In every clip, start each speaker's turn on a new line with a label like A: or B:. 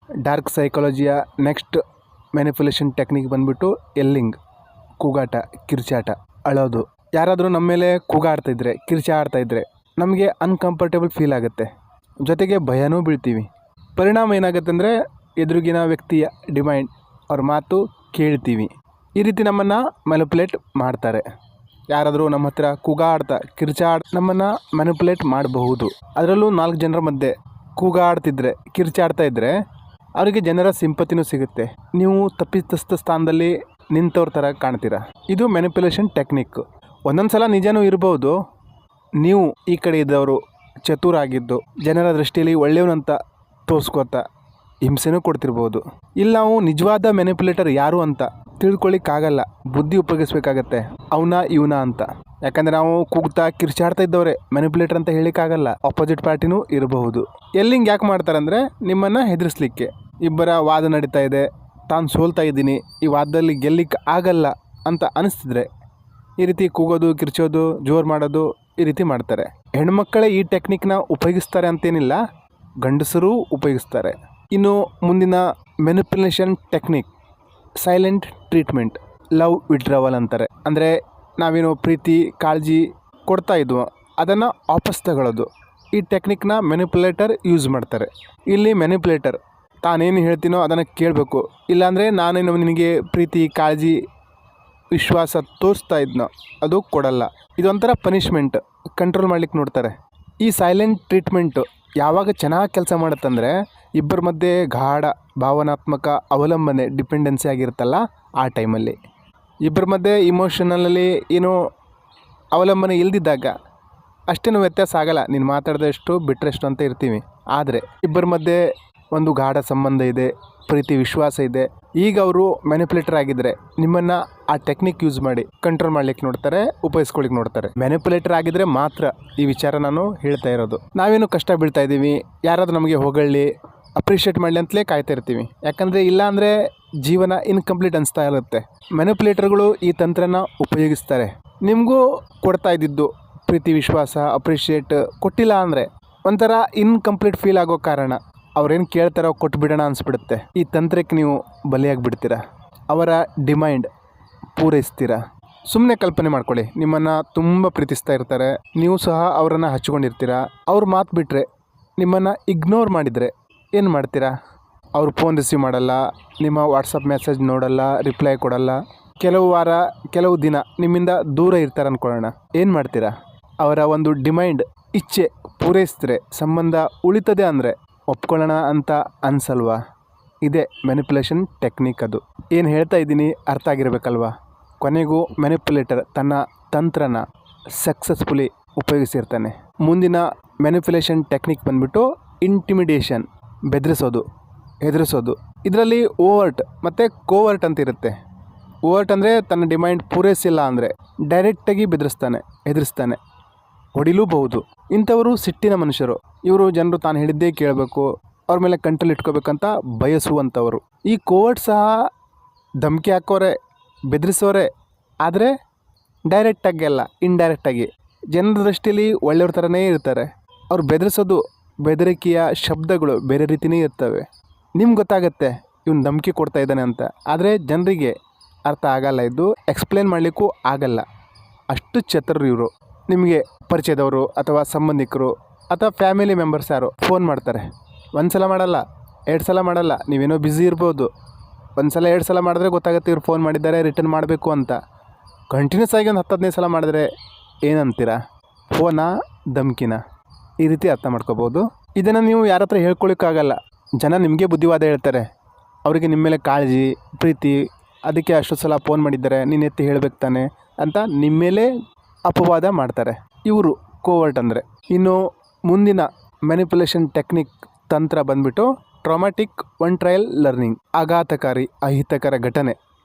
A: Dark ಸೈಕಾಲಜಿಯ next manipulation technique ಬಂದ್ಬಿಟ್ಟು healing, ಕೂಗಾಟ, ಕಿರ್ಚಾಟ, ಅಳೋದು. ಯಾರಾದರೂ ನಮ್ಮ ಮೇಲೆ ಕೂಗಾಡ್ತಾಯಿದ್ರೆ, ಕಿರ್ಚಾಡ್ತಾಯಿದ್ರೆ ನಮಗೆ ಅನ್ಕಂಫರ್ಟೇಬಲ್ ಫೀಲ್ ಆಗುತ್ತೆ, ಜೊತೆಗೆ ಭಯನೂ ಬೀಳ್ತೀವಿ. ಪರಿಣಾಮ ಏನಾಗುತ್ತೆ ಅಂದರೆ ಎದುರಿಗಿನ ವ್ಯಕ್ತಿಯ ಡಿಮ್ಯಾಂಡ್, ಅವ್ರ ಮಾತು ಕೇಳ್ತೀವಿ. ಈ ರೀತಿ ನಮ್ಮನ್ನು ಮ್ಯಾನಿಪುಲೇಟ್ ಮಾಡ್ತಾರೆ. ಯಾರಾದರೂ ನಮ್ಮ ಹತ್ರ ಕೂಗಾಡ್ತಾ ನಮ್ಮನ್ನು ಮ್ಯಾನಿಪುಲೇಟ್ ಮಾಡಬಹುದು. ಅದರಲ್ಲೂ 4 ಜನರ ಮಧ್ಯೆ ಕೂಗಾಡ್ತಿದ್ರೆ, ಕಿರ್ಚಾಡ್ತಾ ಇದ್ದರೆ ಅವರಿಗೆ ಜನರ ಸಿಂಪತಿನೂ ಸಿಗುತ್ತೆ. ನೀವು ತಪ್ಪಿತಸ್ಥ ಸ್ಥಾನದಲ್ಲಿ ನಿಂತವ್ರ ಥರ ಕಾಣ್ತೀರಾ. ಇದು ಮ್ಯಾನಿಪುಲೇಷನ್ ಟೆಕ್ನಿಕ್. ಒಂದೊಂದು ಸಲ ನಿಜನೂ ಇರ್ಬೋದು. ನೀವು ಈ ಕಡೆ ಇದ್ದವರು ಚತುರಾಗಿದ್ದು ಜನರ ದೃಷ್ಟಿಯಲ್ಲಿ ಒಳ್ಳೆಯವನಂತ ತೋರಿಸ್ಕೋತಾ ಹಿಂಸೆನೂ ಕೊಡ್ತಿರ್ಬೋದು. ಇಲ್ಲಿ ನಾವು ನಿಜವಾದ ಮ್ಯಾನಿಪುಲೇಟರ್ ಯಾರು ಅಂತ ತಿಳ್ಕೊಳ್ಳಿಕ್ಕಾಗಲ್ಲ, ಬುದ್ಧಿ ಉಪಯೋಗಿಸ್ಬೇಕಾಗತ್ತೆ, ಅವನ ಇವನ ಅಂತ. ಯಾಕಂದರೆ ನಾವು ಕೂಗ್ತಾ ಕಿರ್ಚಾಡ್ತಾ ಇದ್ದವ್ರೆ ಮ್ಯಾನಿಪುಲೇಟರ್ ಅಂತ ಹೇಳಿಕ್ಕಾಗಲ್ಲ, ಆಪೋಸಿಟ್ ಪಾರ್ಟಿನೂ ಇರಬಹುದು. ಎಲ್ಲಿಂಗ್ ಯಾಕೆ ಮಾಡ್ತಾರಂದರೆ ನಿಮ್ಮನ್ನು ಹೆದರಿಸ್ಲಿಕ್ಕೆ. ಇಬ್ಬರ ವಾದ ನಡೀತಾ ಇದೆ, ತಾನು ಸೋಲ್ತಾ ಇದ್ದೀನಿ, ಈ ವಾದದಲ್ಲಿ ಗೆಲ್ಲಿಕ್ಕೆ ಆಗಲ್ಲ ಅಂತ ಅನಿಸ್ತಿದ್ರೆ ಈ ರೀತಿ ಕೂಗೋದು, ಕಿರ್ಚೋದು, ಜೋರು ಮಾಡೋದು ಈ ರೀತಿ ಮಾಡ್ತಾರೆ. ಹೆಣ್ಮಕ್ಕಳೇ ಈ ಟೆಕ್ನಿಕ್ನ ಉಪಯೋಗಿಸ್ತಾರೆ ಅಂತೇನಿಲ್ಲ, ಗಂಡಸರೂ ಉಪಯೋಗಿಸ್ತಾರೆ. ಇನ್ನು ಮುಂದಿನ manipulation technique silent treatment, love withdrawal ಅಂತಾರೆ. ಅಂದರೆ ನಾವೇನು ಪ್ರೀತಿ ಕಾಳಜಿ ಕೊಡ್ತಾ ಇದ್ವೋ ಅದನ್ನು ವಾಪಸ್ ತಗೊಳ್ಳೋದು. ಈ ಟೆಕ್ನಿಕ್ನ ಮ್ಯಾನಿಪುಲೇಟರ್ ಯೂಸ್ ಮಾಡ್ತಾರೆ. ಇಲ್ಲಿ ಮ್ಯಾನಿಪುಲೇಟರ್ ತಾನೇನು ಹೇಳ್ತೀನೋ ಅದನ್ನು ಕೇಳಬೇಕು, ಇಲ್ಲಾಂದರೆ ನಾನೇನು ನಿನಗೆ ಪ್ರೀತಿ ಕಾಳಜಿ ವಿಶ್ವಾಸ ತೋರಿಸ್ತಾ ಇದ್ನೋ ಅದು ಕೊಡಲ್ಲ. ಇದೊಂಥರ ಪನಿಷ್ಮೆಂಟ್, ಕಂಟ್ರೋಲ್ ಮಾಡ್ಲಿಕ್ಕೆ ನೋಡ್ತಾರೆ. ಈ ಸೈಲೆಂಟ್ ಟ್ರೀಟ್ಮೆಂಟು ಯಾವಾಗ ಚೆನ್ನಾಗಿ ಕೆಲಸ ಮಾಡುತ್ತಂದರೆ ಇಬ್ಬರ ಮಧ್ಯೆ ಗಾಢ ಭಾವನಾತ್ಮಕ ಅವಲಂಬನೆ, ಡಿಪೆಂಡೆನ್ಸಿ ಆಗಿರುತ್ತಲ್ಲ ಆ ಟೈಮಲ್ಲಿ. ಇಬ್ಬರ ಮಧ್ಯೆ ಇಮೋಷನಲಲ್ಲಿ ಏನೋ ಅವಲಂಬನೆ ಇಲ್ದಿದ್ದಾಗ ಅಷ್ಟೇನು ವ್ಯತ್ಯಾಸ ಆಗಲ್ಲ, ನೀನು ಮಾತಾಡಿದಷ್ಟು ಬಿಟ್ಟರೆಷ್ಟು ಅಂತ ಇರ್ತೀವಿ. ಆದರೆ ಇಬ್ಬರ ಮಧ್ಯೆ ಒಂದು ಗಾಢ ಸಂಬಂಧ ಇದೆ, ಪ್ರೀತಿ ವಿಶ್ವಾಸ ಇದೆ, ಈಗ ಅವರು ಮ್ಯಾನಿಪುಲೇಟರ್ ಆಗಿದ್ದರೆ ನಿಮ್ಮನ್ನು ಆ ಟೆಕ್ನಿಕ್ ಯೂಸ್ ಮಾಡಿ ಕಂಟ್ರೋಲ್ ಮಾಡ್ಲಿಕ್ಕೆ ನೋಡ್ತಾರೆ, ಉಪಯೋಗಿಸ್ಕೊಳ್ಳಿಕ್ಕೆ ನೋಡ್ತಾರೆ. ಮ್ಯಾನಿಪುಲೇಟರ್ ಆಗಿದ್ದರೆ ಮಾತ್ರ ಈ ವಿಚಾರ ನಾನು ಹೇಳ್ತಾ ಇರೋದು. ನಾವೇನು ಕಷ್ಟ ಬೀಳ್ತಾ ಇದ್ದೀವಿ, ಯಾರಾದರೂ ನಮಗೆ ಹೊಗಳಿ ಅಪ್ರಿಷಿಯೇಟ್ ಮಾಡಲಿ ಅಂತಲೇ ಕಾಯ್ತಾ ಇರ್ತೀವಿ. ಯಾಕಂದರೆ ಇಲ್ಲಾಂದರೆ ಜೀವನ ಇನ್ಕಂಪ್ಲೀಟ್ ಅನಿಸ್ತಾ ಇರುತ್ತೆ. ಮ್ಯಾನಿಪುಲೇಟರ್ಗಳು ಈ ತಂತ್ರನ ಉಪಯೋಗಿಸ್ತಾರೆ. ನಿಮಗೂ ಕೊಡ್ತಾ ಇದ್ದಿದ್ದು ಪ್ರೀತಿ ವಿಶ್ವಾಸ ಅಪ್ರಿಷಿಯೇಟ್ ಕೊಟ್ಟಿಲ್ಲ ಅಂದರೆ ಒಂಥರ ಇನ್ಕಂಪ್ಲೀಟ್ ಫೀಲ್ ಆಗೋ ಕಾರಣ ಅವ್ರೇನು ಕೇಳ್ತಾರೋ ಕೊಟ್ಬಿಡೋಣ ಅನಿಸ್ಬಿಡುತ್ತೆ. ಈ ತಂತ್ರಕ್ಕೆ ನೀವು ಬಲಿಯಾಗಿಬಿಡ್ತೀರ, ಅವರ ಡಿಮ್ಯಾಂಡ್ ಪೂರೈಸ್ತೀರಾ. ಸುಮ್ಮನೆ ಕಲ್ಪನೆ ಮಾಡ್ಕೊಳ್ಳಿ, ನಿಮ್ಮನ್ನು ತುಂಬ ಪ್ರೀತಿಸ್ತಾ ಇರ್ತಾರೆ, ನೀವು ಸಹ ಅವರನ್ನು ಹಚ್ಕೊಂಡಿರ್ತೀರ. ಅವ್ರ ಮಾತು ಬಿಟ್ಟರೆ ನಿಮ್ಮನ್ನು ಇಗ್ನೋರ್ ಮಾಡಿದರೆ ಏನು ಮಾಡ್ತೀರಾ? ಅವ್ರು ಫೋನ್ ರಿಸೀವ್ ಮಾಡಲ್ಲ, ನಿಮ್ಮ ವಾಟ್ಸಪ್ ಮೆಸೇಜ್ ನೋಡಲ್ಲ, ರಿಪ್ಲೈ ಕೊಡಲ್ಲ, ಕೆಲವು ವಾರ ಕೆಲವು ದಿನ ನಿಮ್ಮಿಂದ ದೂರ ಇರ್ತಾರೆ ಅಂದ್ಕೊಳ್ಳೋಣ. ಏನು ಮಾಡ್ತೀರಾ? ಅವರ ಒಂದು ಡಿಮ್ಯಾಂಡ್ ಇಚ್ಛೆ ಪೂರೈಸಿದ್ರೆ ಸಂಬಂಧ ಉಳಿತದೆ ಅಂದರೆ ಒಪ್ಕೊಳ್ಳೋಣ ಅಂತ ಅನ್ಸಲ್ವಾ? ಇದೇ ಮ್ಯಾನಿಪುಲೇಷನ್ ಟೆಕ್ನಿಕ್. ಅದು ಏನು ಹೇಳ್ತಾ ಇದ್ದೀನಿ ಅರ್ಥ ಆಗಿರಬೇಕಲ್ವಾ? ಕೊನೆಗೂ ಮ್ಯಾನಿಪುಲೇಟರ್ ತನ್ನ ತಂತ್ರನ ಸಕ್ಸಸ್ಫುಲಿ ಉಪಯೋಗಿಸಿರ್ತಾನೆ. ಮುಂದಿನ ಮ್ಯಾನಿಪುಲೇಷನ್ ಟೆಕ್ನಿಕ್ ಬಂದ್ಬಿಟ್ಟು ಇಂಟಿಮಿಡೇಷನ್, ಬೆದರಿಸೋದು, ಹೆದರಿಸೋದು. ಇದರಲ್ಲಿ ಓವರ್ಟ್ ಮತ್ತು ಕೋವರ್ಟ್ ಅಂತ ಇರುತ್ತೆ. ಓವರ್ಟ್ ಅಂದರೆ ತನ್ನ ಡಿಮ್ಯಾಂಡ್ ಪೂರೈಸಿಲ್ಲ ಅಂದರೆ ಡೈರೆಕ್ಟಾಗಿ ಬೆದರಿಸ್ತಾನೆ, ಹೆದರಿಸ್ತಾನೆ, ಹೊಡಿಲೂಬಹುದು. ಇಂಥವರು ಸಿಟ್ಟಿನ ಮನುಷ್ಯರು. ಇವರು ಜನರು ತಾನು ಹೇಳಿದ್ದೇ ಕೇಳಬೇಕು, ಅವ್ರ ಮೇಲೆ ಕಂಟ್ರೋಲ್ ಇಟ್ಕೋಬೇಕಂತ ಬಯಸುವಂಥವರು. ಈ ಕೋವರ್ಟ್ ಸಹ ಧಮಕಿ ಹಾಕೋರೆ, ಬೆದರಿಸೋರೆ, ಆದರೆ ಡೈರೆಕ್ಟಾಗಿ ಅಲ್ಲ, ಇಂಡೈರೆಕ್ಟಾಗಿ ಜನರ ದೃಷ್ಟಿಯಲ್ಲಿ ಒಳ್ಳೆಯವ್ರ ಥರನೇ ಇರ್ತಾರೆ. ಅವ್ರು ಬೆದರಿಸೋದು, ಬೆದರಿಕೆಯ ಶಬ್ದಗಳು ಬೇರೆ ರೀತಿಯೇ ಇರ್ತವೆ. ನಿಮ್ಗೆ ಗೊತ್ತಾಗುತ್ತೆ ಇವನು ಧಮಕಿ ಕೊಡ್ತಾ ಇದ್ದಾನೆ ಅಂತ, ಆದರೆ ಜನರಿಗೆ ಅರ್ಥ ಆಗಲ್ಲ, ಇದು ಎಕ್ಸ್ಪ್ಲೇನ್ ಮಾಡಲಿಕ್ಕೂ ಆಗಲ್ಲ. ಅಷ್ಟು ಚತುರರು ಇವರು. ನಿಮಗೆ ಪರಿಚಯದವರು ಅಥವಾ ಸಂಬಂಧಿಕರು ಅಥವಾ ಫ್ಯಾಮಿಲಿ ಮೆಂಬರ್ಸ್ ಯಾರು ಫೋನ್ ಮಾಡ್ತಾರೆ, 1 ಸಲ ಮಾಡಲ್ಲ, 2 ಸಲ ಮಾಡಲ್ಲ, ನೀವೇನೋ ಬ್ಯುಸಿ ಇರ್ಬೋದು. 1 ಸಲ 2 ಸಲ ಮಾಡಿದ್ರೆ ಗೊತ್ತಾಗುತ್ತೆ ಇವ್ರು ಫೋನ್ ಮಾಡಿದ್ದಾರೆ, ರಿಟರ್ನ್ ಮಾಡಬೇಕು ಅಂತ. ಕಂಟಿನ್ಯೂಸ್ ಆಗಿ ಒಂದು 10-15 ಸಲ ಮಾಡಿದ್ರೆ ಏನಂತೀರಾ? ಫೋನಾ ಧಮಕಿನ? ಈ ರೀತಿ ಅರ್ಥ ಮಾಡ್ಕೋಬೋದು. ಇದನ್ನು ನೀವು ಯಾರ ಹತ್ರ ಹೇಳ್ಕೊಳ್ಳೋಕ್ಕಾಗಲ್ಲ. ಜನ ನಿಮಗೆ ಬುದ್ಧಿವಾದ ಹೇಳ್ತಾರೆ, ಅವರಿಗೆ ನಿಮ್ಮ ಮೇಲೆ ಕಾಳಜಿ ಪ್ರೀತಿ, ಅದಕ್ಕೆ ಅಷ್ಟು ಸಲ ಫೋನ್ ಮಾಡಿದ್ದಾರೆ, ನೀನು ಎತ್ತಿ ಹೇಳಬೇಕು ತಾನೆ ಅಂತ ನಿಮ್ಮ ಮೇಲೆ ಅಪವಾದ ಮಾಡ್ತಾರೆ. ಇವರು ಕೋವರ್ಟ್ ಅಂದರೆ. ಇನ್ನು ಮುಂದಿನ ಮ್ಯಾನಿಪುಲೇಷನ್ ಟೆಕ್ನಿಕ್ ತಂತ್ರ ಬಂದ್ಬಿಟ್ಟು ಟ್ರಾಮಾಟಿಕ್ ಒನ್ ಟ್ರಯಲ್ ಲರ್ನಿಂಗ್, ಆಘಾತಕಾರಿ ಅಹಿತಕರ ಘಟನೆ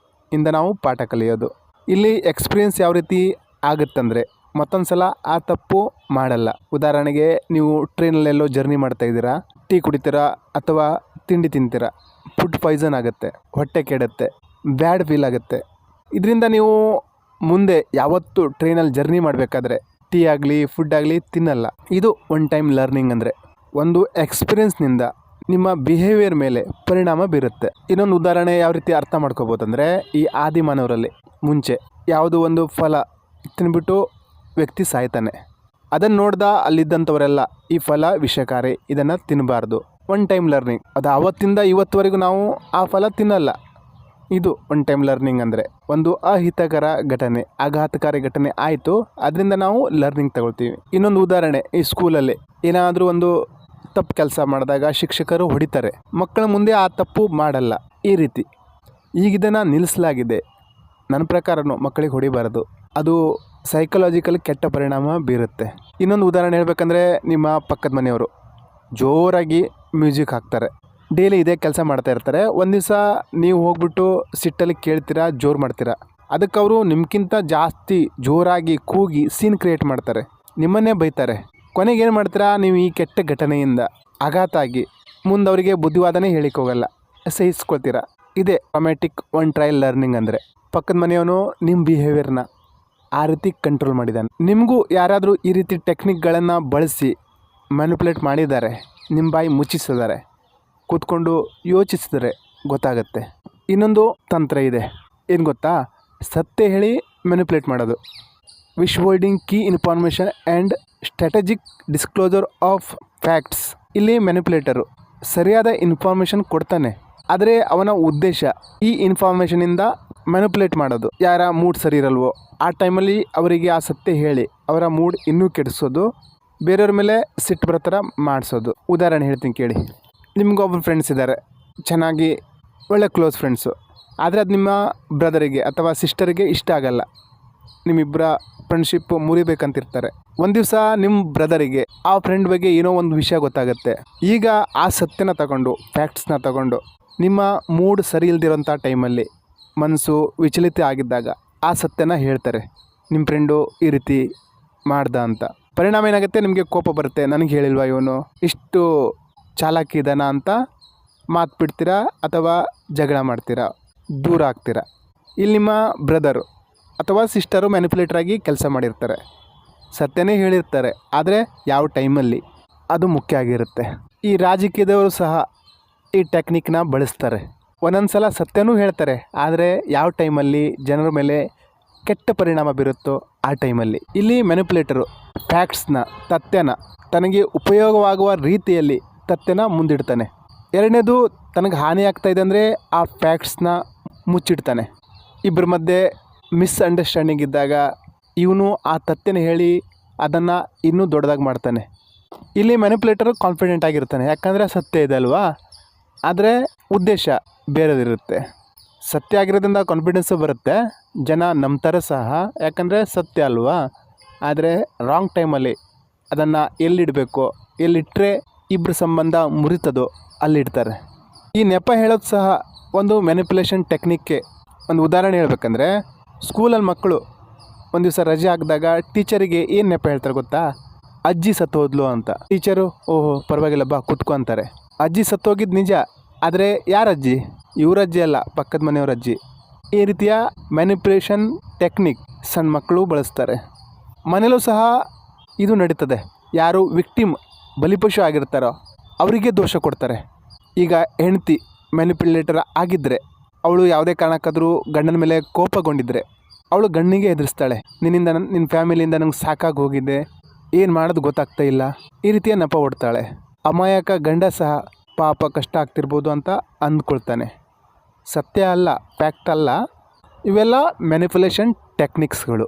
A: ಇಂದ ನಾವು ಪಾಠ ಕಲಿಯೋದು. ಇಲ್ಲಿ ಎಕ್ಸ್ಪೀರಿಯೆನ್ಸ್ ಯಾವ ರೀತಿ ಆಗುತ್ತಂದರೆ ಮತ್ತೊಂದು ಸಲ ಆ ತಪ್ಪು ಮಾಡಲ್ಲ. ಉದಾಹರಣೆಗೆ ನೀವು ಟ್ರೈನಲ್ಲೆಲ್ಲೋ ಜರ್ನಿ ಮಾಡ್ತಾ ಇದ್ದೀರಾ, ಟೀ ಕುಡಿತೀರಾ ಅಥವಾ ತಿಂಡಿ ತಿಂತೀರಾ, ಫುಡ್ ಪಾಯ್ಸನ್ ಆಗುತ್ತೆ, ಹೊಟ್ಟೆ ಕೆಡುತ್ತೆ, ಬ್ಯಾಡ್ ಫೀಲ್ ಆಗುತ್ತೆ. ಇದರಿಂದ ನೀವು ಮುಂದೆ ಯಾವತ್ತೂ ಟ್ರೈನಲ್ಲಿ ಜರ್ನಿ ಮಾಡಬೇಕಾದ್ರೆ ಟೀ ಆಗಲಿ ಫುಡ್ ಆಗಲಿ ತಿನ್ನಲ್ಲ. ಇದು ಒನ್ ಟೈಮ್ ಲರ್ನಿಂಗ್ ಅಂದರೆ ಒಂದು ಎಕ್ಸ್ಪೀರಿಯೆನ್ಸ್ನಿಂದ ನಿಮ್ಮ ಬಿಹೇವಿಯರ್ ಮೇಲೆ ಪರಿಣಾಮ ಬೀರುತ್ತೆ. ಇನ್ನೊಂದು ಉದಾಹರಣೆ ಯಾವ ರೀತಿ ಅರ್ಥ ಮಾಡ್ಕೋಬೋದಂದರೆ, ಈ ಆದಿಮಾನವರಲ್ಲಿ ಮುಂಚೆ ಯಾವುದೋ ಒಂದು ಫಲ ತಿಂದ್ಬಿಟ್ಟು ವ್ಯಕ್ತಿ ಸಾಯ್ತಾನೆ. ಅದನ್ನು ನೋಡ್ದ ಅಲ್ಲಿದ್ದಂಥವರೆಲ್ಲ ಈ ಫಲ ವಿಷಕಾರಿ, ಇದನ್ನು ತಿನ್ನಬಾರ್ದು. One time learning. ಅದು ಆವತ್ತಿಂದ ಇವತ್ತುವರೆಗೂ ನಾವು ಆ ಫಲ ತಿನ್ನಲ್ಲ. ಇದು ಒನ್ ಟೈಮ್ ಲರ್ನಿಂಗ್ ಅಂದರೆ ಒಂದು ಅಹಿತಕರ ಘಟನೆ, ಆಘಾತಕಾರಿ ಘಟನೆ ಆಯಿತು, ಅದರಿಂದ ನಾವು ಲರ್ನಿಂಗ್ ತಗೊಳ್ತೀವಿ. ಇನ್ನೊಂದು ಉದಾಹರಣೆ, ಈ ಸ್ಕೂಲಲ್ಲಿ ಏನಾದರೂ ಒಂದು ತಪ್ಪು ಕೆಲಸ ಮಾಡಿದಾಗ ಶಿಕ್ಷಕರು ಹೊಡಿತಾರೆ, ಮಕ್ಕಳ ಮುಂದೆ ಆ ತಪ್ಪು ಮಾಡಲ್ಲ. ಈ ರೀತಿ ಈಗ ಇದನ್ನು ನಿಲ್ಲಿಸಲಾಗಿದೆ. ನನ್ನ ಪ್ರಕಾರನೂ ಮಕ್ಕಳಿಗೆ ಹೊಡಿಬಾರ್ದು, ಅದು ಸೈಕಲಾಜಿಕಲ್ ಕೆಟ್ಟ ಪರಿಣಾಮ ಬೀರುತ್ತೆ. ಇನ್ನೊಂದು ಉದಾಹರಣೆ ಹೇಳ್ಬೇಕಂದ್ರೆ, ನಿಮ್ಮ ಪಕ್ಕದ ಮನೆಯವರು ಜೋರಾಗಿ ಮ್ಯೂಸಿಕ್ ಹಾಕ್ತಾರೆ, ಡೈಲಿ ಇದೇ ಕೆಲಸ ಮಾಡ್ತಾ ಇರ್ತಾರೆ. ಒಂದು ದಿವಸ ನೀವು ಹೋಗ್ಬಿಟ್ಟು ಸಿಟ್ಟಲ್ಲಿ ಕೇಳ್ತೀರಾ, ಜೋರು ಮಾಡ್ತೀರಾ. ಅದಕ್ಕೆ ಅವರು ನಿಮ್ಗಿಂತ ಜಾಸ್ತಿ ಜೋರಾಗಿ ಕೂಗಿ ಸೀನ್ ಕ್ರಿಯೇಟ್ ಮಾಡ್ತಾರೆ, ನಿಮ್ಮನ್ನೇ ಬೈತಾರೆ. ಕೊನೆಗೆ ಏನು ಮಾಡ್ತೀರಾ, ನೀವು ಈ ಕೆಟ್ಟ ಘಟನೆಯಿಂದ ಆಘಾತ ಆಗಿ ಮುಂದೆ ಅವರಿಗೆ ಬುದ್ಧಿವಾದನೇ ಹೇಳಿಕ್ಕೆ ಹೋಗಲ್ಲ, ಸಹಿಸ್ಕೊಳ್ತೀರಾ. ಇದೇ ಟ್ರಾಮ್ಯಾಟಿಕ್ ಒನ್ ಟ್ರಯಲ್ ಲರ್ನಿಂಗ್ ಅಂದರೆ. ಪಕ್ಕದ ಮನೆಯವನು ನಿಮ್ಮ ಬಿಹೇವಿಯರ್ನ ಆ ರೀತಿ ಕಂಟ್ರೋಲ್ ಮಾಡಿದ್ದಾನೆ. ನಿಮಗೂ ಯಾರಾದರೂ ಈ ರೀತಿ ಟೆಕ್ನಿಕ್ಗಳನ್ನು ಬಳಸಿ ಮ್ಯಾನಿಪುಲೇಟ್ ಮಾಡಿದ್ದಾರೆ, ನಿಮ್ಮ ಬಾಯಿ ಮುಚ್ಚಿಸಿದ್ದಾರೆ, ಕೂತ್ಕೊಂಡು ಯೋಚಿಸಿದರೆ ಗೊತ್ತಾಗುತ್ತೆ. ಇನ್ನೊಂದು ತಂತ್ರ ಇದೆ, ಏನು ಗೊತ್ತಾ? ಸತ್ಯ ಹೇಳಿ ಮ್ಯಾನಿಪುಲೇಟ್ ಮಾಡೋದು. Withholding key information and strategic disclosure of facts. ಇಲ್ಲಿ ಮ್ಯಾನಿಪುಲೇಟರು ಸರಿಯಾದ ಇನ್ಫಾರ್ಮೇಷನ್ ಕೊಡ್ತಾನೆ, ಆದರೆ ಅವನ ಉದ್ದೇಶ ಈ ಇನ್ಫಾರ್ಮೇಷನಿಂದ ಮ್ಯಾನಿಪುಲೇಟ್ ಮಾಡೋದು. ಯಾರ ಮೂಡ್ ಸರಿ ಇರಲ್ವೋ ಆ ಟೈಮಲ್ಲಿ ಅವರಿಗೆ ಆ ಸತ್ಯ ಹೇಳಿ ಅವರ ಮೂಡ್ ಇನ್ನೂ ಕೆಡಿಸೋದು, ಬೇರೆಯವ್ರ ಮೇಲೆ ಸಿಟ್ಟು ಬರೋ ಥರ ಮಾಡಿಸೋದು. ಉದಾಹರಣೆ ಹೇಳ್ತೀನಿ ಕೇಳಿ. ನಿಮಗೊಬ್ಬರು ಫ್ರೆಂಡ್ಸ್ ಇದ್ದಾರೆ, ಚೆನ್ನಾಗಿ ಒಳ್ಳೆ ಕ್ಲೋಸ್ ಫ್ರೆಂಡ್ಸು, ಆದರೆ ಅದು ನಿಮ್ಮ ಬ್ರದರಿಗೆ ಅಥವಾ ಸಿಸ್ಟರಿಗೆ ಇಷ್ಟ ಆಗಲ್ಲ. ನಿಮ್ಮಿಬ್ಬರ ಫ್ರೆಂಡ್ಶಿಪ್ಪು ಮುರಿಬೇಕಂತಿರ್ತಾರೆ. ಒಂದು ದಿವಸ ನಿಮ್ಮ ಬ್ರದರಿಗೆ ಆ ಫ್ರೆಂಡ್ ಬಗ್ಗೆ ಏನೋ ಒಂದು ವಿಷಯ ಗೊತ್ತಾಗುತ್ತೆ. ಈಗ ಆ ಸತ್ಯನ ತಗೊಂಡು, ಫ್ಯಾಕ್ಟ್ಸ್ನ ತಗೊಂಡು, ನಿಮ್ಮ ಮೂಡ್ ಸರಿ ಇಲ್ದಿರೋಂಥ ಟೈಮಲ್ಲಿ, ಮನಸ್ಸು ವಿಚಲಿತ ಆಗಿದ್ದಾಗ ಆ ಸತ್ಯನ ಹೇಳ್ತಾರೆ, ನಿಮ್ಮ ಫ್ರೆಂಡು ಈ ರೀತಿ ಮಾಡ್ದ ಅಂತ. ಪರಿಣಾಮ ಏನಾಗುತ್ತೆ, ನಿಮಗೆ ಕೋಪ ಬರುತ್ತೆ, ನನಗೆ ಹೇಳಿಲ್ವ ಇವನು, ಇಷ್ಟು ಚಾಲಾಕಿ ಇದ್ದಾನ ಅಂತ ಮಾತು ಬಿಡ್ತೀರಾ ಅಥವಾ ಜಗಳ ಮಾಡ್ತೀರಾ, ದೂರ ಆಗ್ತೀರಾ. ಇಲ್ಲಿ ನಿಮ್ಮ ಬ್ರದರು ಅಥವಾ ಸಿಸ್ಟರು ಮ್ಯಾನಿಪುಲೇಟ್ರಾಗಿ ಕೆಲಸ ಮಾಡಿರ್ತಾರೆ, ಸತ್ಯನೇ ಹೇಳಿರ್ತಾರೆ, ಆದರೆ ಯಾವ ಟೈಮಲ್ಲಿ, ಅದು ಮುಖ್ಯ ಆಗಿರುತ್ತೆ. ಈ ರಾಜಕೀಯದವರು ಸಹ ಈ ಟೆಕ್ನಿಕ್ನ ಬಳಸ್ತಾರೆ. ಒಂದೊಂದು ಸಲ ಸತ್ಯನೂ ಹೇಳ್ತಾರೆ, ಆದರೆ ಯಾವ ಟೈಮಲ್ಲಿ ಜನರ ಮೇಲೆ ಕೆಟ್ಟ ಪರಿಣಾಮ ಬೀರುತ್ತೋ ಆ ಟೈಮಲ್ಲಿ. ಇಲ್ಲಿ ಮ್ಯಾನಿಪುಲೇಟರು ಫ್ಯಾಕ್ಟ್ಸ್ನ, ತಥ್ಯನ ತನಗೆ ಉಪಯೋಗವಾಗುವ ರೀತಿಯಲ್ಲಿ ತಥ್ಯನ ಮುಂದಿಡ್ತಾನೆ. ಎರಡನೇದು, ತನಗೆ ಹಾನಿ ಆಗ್ತಾಯಿದೆ ಅಂದರೆ ಆ ಫ್ಯಾಕ್ಟ್ಸ್ನ ಮುಚ್ಚಿಡ್ತಾನೆ. ಇಬ್ಬರ ಮಧ್ಯೆ ಮಿಸ್ಅಂಡರ್ಸ್ಟ್ಯಾಂಡಿಂಗ್ ಇದ್ದಾಗ ಇವನು ಆ ತಥ್ಯನ ಹೇಳಿ ಅದನ್ನು ಇನ್ನೂ ದೊಡ್ಡದಾಗಿ ಮಾಡ್ತಾನೆ. ಇಲ್ಲಿ ಮ್ಯಾನಿಪುಲೇಟರು ಕಾನ್ಫಿಡೆಂಟ್ ಆಗಿರ್ತಾನೆ, ಯಾಕಂದರೆ ಸತ್ಯ ಇದೆ ಅಲ್ವಾ, ಆದರೆ ಉದ್ದೇಶ ಬೇರೆದಿರುತ್ತೆ. ಸತ್ಯ ಆಗಿರೋದ್ರಿಂದ ಕಾನ್ಫಿಡೆನ್ಸು ಬರುತ್ತೆ, ಜನ ನಂಬ್ತಾರೆ ಸಹ, ಯಾಕಂದರೆ ಸತ್ಯ ಅಲ್ವಾ. ಆದರೆ ರಾಂಗ್ ಟೈಮಲ್ಲಿ ಅದನ್ನು ಎಲ್ಲಿಡಬೇಕು, ಎಲ್ಲಿಟ್ಟರೆ ಇಬ್ಬರ ಸಂಬಂಧ ಮುರಿತದೋ ಅಲ್ಲಿಡ್ತಾರೆ. ಈ ನೆಪ ಹೇಳೋದು ಸಹ ಒಂದು ಮ್ಯಾನಿಪುಲೇಷನ್ ಟೆಕ್ನಿಕ್ಕೆ. ಒಂದು ಉದಾಹರಣೆ ಹೇಳ್ಬೇಕಂದ್ರೆ, ಸ್ಕೂಲಲ್ಲಿ ಮಕ್ಕಳು ಒಂದು ದಿವಸ ರಜೆ ಹಾಕಿದಾಗ ಟೀಚರಿಗೆ ಏನು ನೆಪ ಹೇಳ್ತಾರೆ ಗೊತ್ತಾ? ಅಜ್ಜಿ ಸತ್ತೋದ್ಲು ಅಂತ. ಟೀಚರು ಓಹೋ ಪರವಾಗಿಲ್ಲ ಬಾ ಕೂತ್ಕೊ ಅಂತಾರೆ. ಅಜ್ಜಿ ಸತ್ತೋಗಿದ್ದು ನಿಜ, ಆದರೆ ಯಾರ ಅಜ್ಜಿ? ಇವ್ರ ಅಜ್ಜಿ ಅಲ್ಲ, ಪಕ್ಕದ ಮನೆಯವ್ರ ಅಜ್ಜಿ. ಈ ರೀತಿಯ ಮ್ಯಾನಿಪುಲೇಷನ್ ಟೆಕ್ನಿಕ್ ಸಣ್ಣ ಮಕ್ಕಳು ಬಳಸ್ತಾರೆ. ಮನೇಲೂ ಸಹ ಇದು ನಡೀತದೆ. ಯಾರು ವಿಕ್ಟಿಮ್, ಬಲಿಪಶು ಆಗಿರ್ತಾರೋ ಅವರಿಗೆ ದೋಷ ಕೊಡ್ತಾರೆ. ಈಗ ಹೆಂಡತಿ ಮ್ಯಾನಿಪುಲೇಟರ್ ಆಗಿದ್ದರೆ, ಅವಳು ಯಾವುದೇ ಕಾರಣಕ್ಕಾದರೂ ಗಂಡನ ಮೇಲೆ ಕೋಪಗೊಂಡಿದ್ದರೆ ಅವಳು ಗಂಡನಿಗೆ ಎದುರಿಸ್ತಾಳೆ, ನಿನ್ನಿಂದ ನಿನ್ನ ಫ್ಯಾಮಿಲಿಯಿಂದ ನಂಗೆ ಸಾಕಾಗಿ ಹೋಗಿದೆ, ಏನು ಮಾಡೋದು ಗೊತ್ತಾಗ್ತಾ ಇಲ್ಲ, ಈ ರೀತಿಯ ನೆಪ ಹೊಡ್ತಾಳೆ. ಅಮಾಯಕ ಗಂಡ ಸಹ ಪಾಪ ಕಷ್ಟ ಆಗ್ತಿರ್ಬೋದು ಅಂತ ಅಂದ್ಕೊಳ್ತಾನೆ. ಸತ್ಯ ಅಲ್ಲ, ಫ್ಯಾಕ್ಟ್ ಅಲ್ಲ, ಇವೆಲ್ಲ ಮ್ಯಾನಿಪುಲೇಷನ್ ಟೆಕ್ನಿಕ್ಸ್ಗಳು.